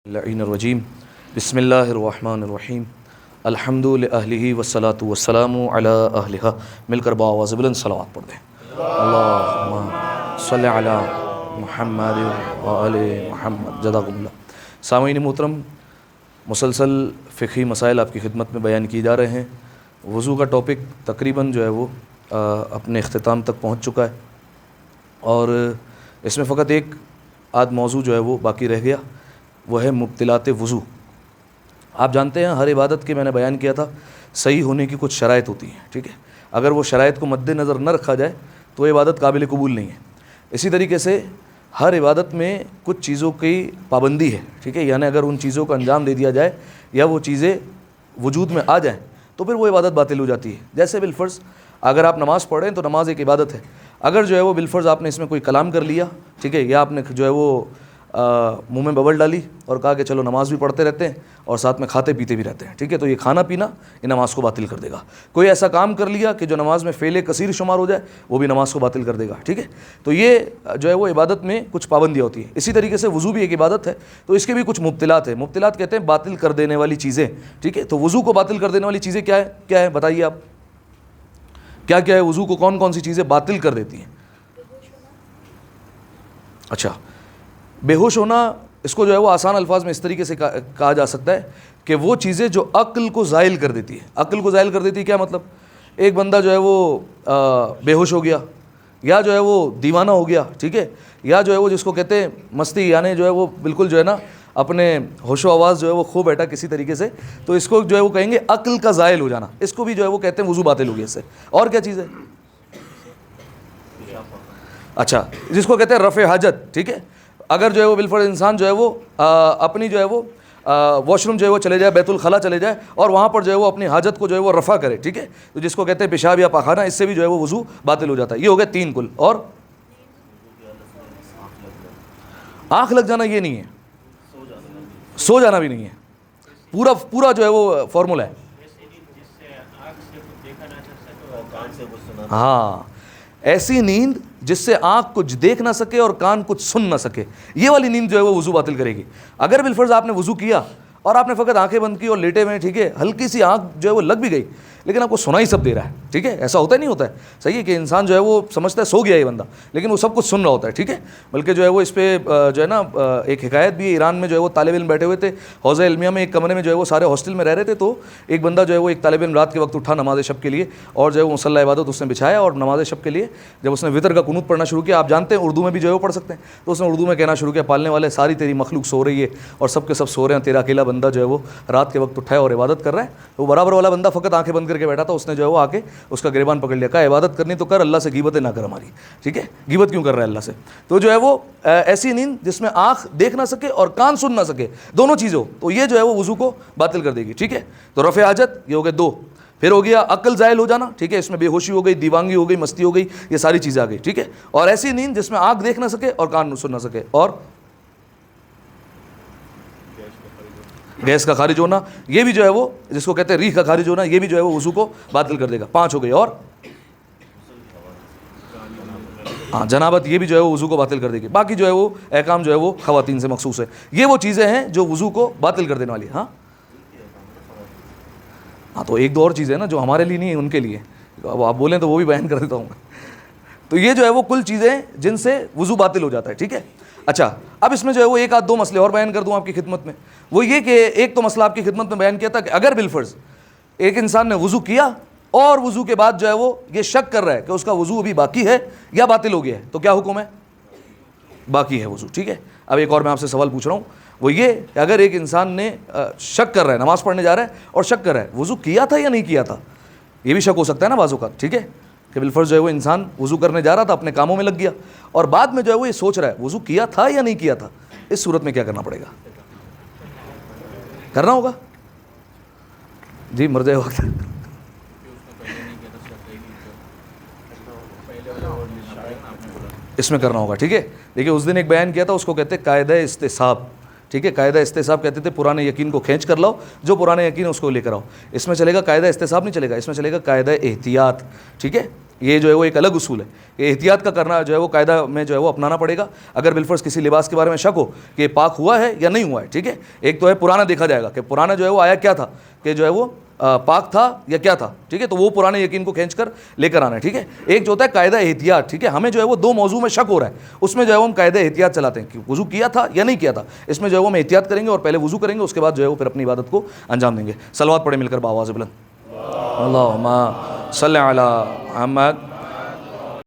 اللعین الرجیم بسم اللہ الرحمن الرحیم الحمد للہ والصلاۃ والسلام علی اہلہا. مل کر بآواز بلند صلوات پڑھ دیں. اللہم صلی علی محمد وآل محمد. جزاکم اللہ. سامعین محترم، مسلسل فقہی مسائل آپ کی خدمت میں بیان کیے جا رہے ہیں. وضو کا ٹاپک تقریباً جو ہے وہ اپنے اختتام تک پہنچ چکا ہے، اور اس میں فقط ایک آدھ موضوع جو ہے وہ باقی رہ گیا، وہ ہے مبطلات وضو. آپ جانتے ہیں ہر عبادت کے، میں نے بیان کیا تھا، صحیح ہونے کی کچھ شرائط ہوتی ہیں. ٹھیک ہے، اگر وہ شرائط کو مد نظر نہ رکھا جائے تو وہ عبادت قابل قبول نہیں ہے. اسی طریقے سے ہر عبادت میں کچھ چیزوں کی پابندی ہے. ٹھیک ہے، یعنی اگر ان چیزوں کو انجام دے دیا جائے یا وہ چیزیں وجود میں آ جائیں تو پھر وہ عبادت باطل ہو جاتی ہے. جیسے بالفرض اگر آپ نماز پڑھ رہے ہیں تو نماز ایک عبادت ہے. اگر جو ہے وہ بالفرض آپ نے اس میں کوئی کلام کر لیا، ٹھیک ہے، یا آپ نے جو ہے وہ منہ میں ببل ڈالی اور کہا کہ چلو نماز بھی پڑھتے رہتے ہیں اور ساتھ میں کھاتے پیتے بھی رہتے ہیں، ٹھیک ہے، تو یہ کھانا پینا یہ نماز کو باطل کر دے گا. کوئی ایسا کام کر لیا کہ جو نماز میں فعل کثیر شمار ہو جائے، وہ بھی نماز کو باطل کر دے گا. ٹھیک ہے، تو یہ جو ہے وہ عبادت میں کچھ پابندیاں ہوتی ہیں. اسی طریقے سے وضو بھی ایک عبادت ہے، تو اس کے بھی کچھ مبطلات ہیں. مبطلات کہتے ہیں باطل کر دینے والی چیزیں. ٹھیک ہے، تو وضو کو باطل کر دینے والی چیزیں کیا ہے بتائیے آپ. کیا ہے وضو کو کون کون سی چیزیں باطل کر دیتی ہیں؟ اچھا، بے ہوش ہونا، اس کو جو ہے وہ آسان الفاظ میں اس طریقے سے کہا جا سکتا ہے کہ وہ چیزیں جو عقل کو زائل کر دیتی ہے. عقل کو زائل کر دیتی ہے کیا مطلب؟ ایک بندہ جو ہے وہ بے ہوش ہو گیا، یا جو ہے وہ دیوانہ ہو گیا، ٹھیک ہے، یا جو ہے وہ جس کو کہتے ہیں مستی، یعنی جو ہے وہ بالکل جو ہے نا اپنے ہوش و آواز جو ہے وہ کھو بیٹھا کسی طریقے سے، تو اس کو جو ہے وہ کہیں گے عقل کا زائل ہو جانا. اس کو بھی جو ہے وہ کہتے ہیں وضو باطل ہو گیا اس سے. اور کیا چیز ہے؟ اچھا، جس کو کہتے ہیں رفع حاجت. ٹھیک ہے، اگر جو ہے وہ بالفرض انسان جو ہے وہ اپنی جو ہے وہ واش روم جو ہے وہ چلے جائے، بیت الخلا چلے جائے اور وہاں پر جو ہے وہ اپنی حاجت کو جو ہے وہ رفع کرے، ٹھیک ہے، تو جس کو کہتے ہیں پیشاب یا پاخانہ، اس سے بھی جو ہے وہ وضو باطل ہو جاتا ہے. یہ ہو گئے تین کل. اور آنکھ لگ جانا یہ نہیں ہے، سو جانا بھی نہیں ہے، پورا جو ہے وہ فارمولا ہے. ہاں، ایسی نیند جس سے آنکھ کچھ دیکھ نہ سکے اور کان کچھ سن نہ سکے، یہ والی نیند جو ہے وہ وضو باطل کرے گی. اگر بالفرض آپ نے وضو کیا اور آپ نے فقط آنکھیں بند کی اور لیٹے ہوئے، ٹھیک ہے، ہلکی سی آنکھ جو ہے وہ لگ بھی گئی لیکن آپ کو سنا ہی سب دے رہا ہے، ٹھیک ہے، ایسا ہوتا ہی نہیں ہوتا ہے. صحیح ہے کہ انسان جو ہے وہ سمجھتا ہے سو گیا یہ بندہ، لیکن وہ سب کچھ سن رہا ہوتا ہے. ٹھیک ہے، بلکہ جو ہے وہ اس پہ جو ہے نا ایک حکایت بھی ہے. ایران میں جو ہے وہ طالب علم بیٹھے ہوئے تھے حوضہ علمیہ میں، ایک کمرے میں جو ہے وہ سارے ہاسٹل میں رہ رہے تھے. تو ایک بندہ جو ہے وہ ایک طالب علم رات کے وقت اٹھا نماز شب کے لیے، اور جو ہے وہ مصلی عبادت اس نے بچھایا، اور نماز شب کے لیے جب اس نے وطر کا قنوت پڑھنا شروع کیا، آپ جانتے ہیں اردو میں بھی جو ہے وہ پڑھ سکتے ہیں، تو اس نے اردو میں کہنا شروع کیا، پالنے والے ساری تیری مخلوق سو رہی ہے اور سب کے سب سو رہے ہیں، تیرا اکیلا بندہ جو ہے وہ رات کے وقت اٹھا ہے اور عبادت کر رہا ہے. تو برابر والا بندہ فقط آنکھیں بند کر کے بیٹھا تھا. اس نے جو ہے وہ آ کے اس کا گریبان پکڑ لیا، کہا عبادت کرنی تو کر، اللہ سے غیبتیں نہ کر ہماری. ٹھیک ہے، غیبت کیوں کر رہا ہے اللہ سے؟ تو جو ہے وہ ایسی نیند جس میں آنکھ دیکھ نہ سکے اور کان سن نہ سکے، دونوں چیزیں ہو، تو یہ جو ہے وہ وضو کو باطل کر دے گی. ٹھیک ہے، تو رفع حاجت یہ ہو گئے دو. پھر ہو گیا عقل زائل ہو جانا، ٹھیک ہے، اس میں بے ہوشی ہو گئی، دیوانگی ہو گئی، مستی ہو گئی، یہ ساری چیزیں آ گئی. ٹھیک ہے، اور ایسی نیند جس میں آنکھ دیکھ نہ سکے اور کان سن نہ سکے. اور گیس کا خارج ہونا، یہ بھی جو ہے وہ جس کو کہتے ہیں ریح کا خارج ہونا، یہ بھی جو ہے وہ وضو کو باطل کر دے گا. 5 ہو گئی. اور ہاں، جنابت، یہ بھی جو ہے وہ وضو کو باطل کر دے گی. باقی جو ہے وہ احکام جو ہے وہ خواتین سے مخصوص ہے. یہ وہ چیزیں ہیں جو وضو کو باطل کر دینے والی. ہاں، تو ایک دو اور چیزیں نا جو ہمارے لیے نہیں ہیں، ان کے لیے اب آپ بولیں تو وہ بھی بیان کر دیتا ہوں. تو یہ جو ہے وہ کل چیزیں جن سے وضو باطل ہو جاتا ہے. ٹھیک ہے، اچھا، اب اس میں جو ہے وہ ایک آدھ دو مسئلے اور بیان کر دوں آپ کی خدمت میں. وہ یہ کہ ایک تو مسئلہ آپ کی خدمت میں بیان کیا تھا کہ اگر بالفرض ایک انسان نے وضو کیا اور وضو کے بعد جو ہے وہ یہ شک کر رہا ہے کہ اس کا وضو ابھی باقی ہے یا باطل ہو گیا ہے، تو کیا حکم ہے؟ باقی ہے وضو. ٹھیک ہے، اب ایک اور میں آپ سے سوال پوچھ رہا ہوں، وہ یہ کہ اگر ایک انسان نے شک کر رہا ہے، نماز پڑھنے جا رہا ہے اور شک کر رہا ہے وضو کیا تھا یا نہیں کیا تھا، یہ بھی شک ہو سکتا ہے نا بعض اوقات. ٹھیک ہے، کہ بالفرض جو ہے وہ انسان وضو کرنے جا رہا تھا، اپنے کاموں میں لگ گیا اور بعد میں جو ہے وہ یہ سوچ رہا ہے وضو کیا تھا یا نہیں کیا تھا. اس صورت میں کیا کرنا پڑے گا؟ کرنا ہوگا جی، مر جائے وقت. اس میں کرنا ہوگا. ٹھیک ہے، دیکھیے اس دن ایک بیان کیا تھا، اس کو کہتے ہیں قاعدہ استصحاب. ٹھیک ہے، قاعدہ استصحاب کہتے تھے پرانے یقین کو کھینچ کر لاؤ، جو پرانے یقین ہے اس کو لے کر آؤ. اس میں چلے گا قاعدہ استصحاب نہیں چلے گا، اس میں چلے گا قاعدہ احتیاط. ٹھیک ہے، یہ جو ہے وہ ایک الگ اصول ہے کہ احتیاط کا کرنا جو ہے وہ قاعدہ میں جو ہے وہ اپنانا پڑے گا. اگر بالفرض کسی لباس کے بارے میں شک ہو کہ یہ پاک ہوا ہے یا نہیں ہوا ہے, ٹھیک ہے, ایک تو ہے پرانا دیکھا جائے گا کہ پرانا جو ہے وہ آیا کیا تھا, کہ جو ہے وہ پاک تھا یا کیا تھا, ٹھیک ہے, تو وہ پرانے یقین کو کھینچ کر لے کر آنا ہے, ٹھیک ہے. ایک جو ہوتا ہے قاعدہ احتیاط, ٹھیک ہے, ہمیں جو ہے وہ دو موضوع میں شک ہو رہا ہے, اس میں جو ہے وہ ہم قاعدہ احتیاط چلاتے ہیں کہ وضو کیا تھا یا نہیں کیا تھا, اس میں جو ہے وہ ہم احتیاط کریں گے اور پہلے وضو کریں گے, اس کے بعد جو ہے وہ پھر اپنی عبادت کو انجام دیں گے. صلوات پڑھیں مل کر بآواز بلند, اللہم صلی علی محمد